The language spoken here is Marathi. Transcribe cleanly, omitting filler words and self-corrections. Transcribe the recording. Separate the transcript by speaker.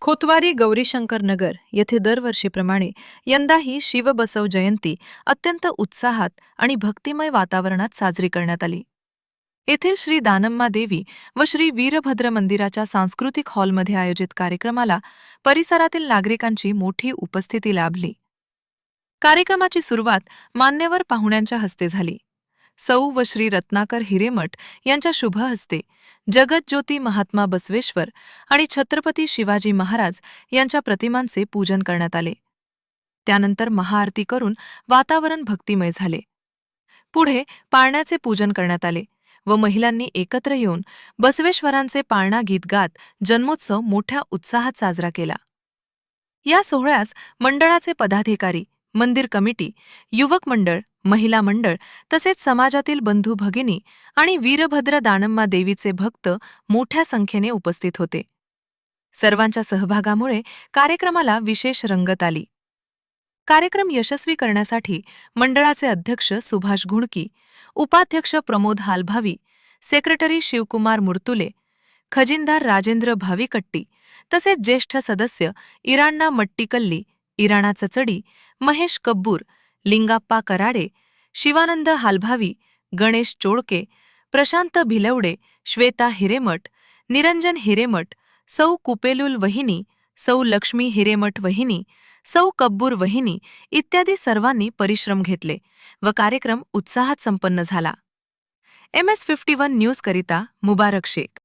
Speaker 1: खोतवारी गौरीशंकर नगर येथे दरवर्षीप्रमाणे यंदाही शिवबसव जयंती अत्यंत उत्साहात आणि भक्तिमय वातावरणात साजरी करण्यात आली. येथील श्री दानम्मा देवी व श्री वीरभद्र मंदिराच्या सांस्कृतिक हॉलमध्ये आयोजित कार्यक्रमाला परिसरातील नागरिकांची मोठी उपस्थिती लाभली. कार्यक्रमाची सुरुवात मान्यवर पाहुण्यांच्या हस्ते झाली. सौ व श्री रत्नाकर हिरेमठ यांच्या शुभ हस्ते जगतज्योती महात्मा बसवेश्वर आणि छत्रपती शिवाजी महाराज यांच्या प्रतिमांचे पूजन करण्यात आले. त्यानंतर महाआरती करून वातावरण भक्तिमय झाले. पुढे पाळण्याचे पूजन करण्यात आले व महिलांनी एकत्र येऊन बसवेश्वरांचे पाळणा गीत गात जन्मोत्सव मोठ्या उत्साहात साजरा केला. या सोहळ्यास मंडळाचे पदाधिकारी, मंदिर कमिटी, युवक मंडळ, महिला मंडळ तसेच समाजातील बंधू भगिनी आणि वीरभद्र दानम्मा देवीचे भक्त मोठ्या संख्येने उपस्थित होते. सर्वांच्या सहभागामुळे कार्यक्रमाला विशेष रंगत आली. कार्यक्रम यशस्वी करण्यासाठी मंडळाचे अध्यक्ष सुभाष घुडकी, उपाध्यक्ष प्रमोद हालभावी, सेक्रेटरी शिवकुमार मुर्तुले, खजिनदार राजेंद्र भाविकट्टी तसेच ज्येष्ठ सदस्य इराण्णा मट्टीकल्ली, इराणा चचडी, महेश कब्बूर, लिंगाप्पा कराडे, शिवानंद हालभावी, गणेश चोळके, प्रशांत भिलवडे, श्वेता हिरेमठ, निरंजन हिरेमठ, सौ कुपेलुल वहिनी, सौ लक्ष्मी हिरेमठ वहिनी, सौ कब्बूर वहिनी इत्यादी सर्वांनी परिश्रम घेतले व कार्यक्रम उत्साहात संपन्न झाला. MS51 न्यूजकरिता मुबारक शेख.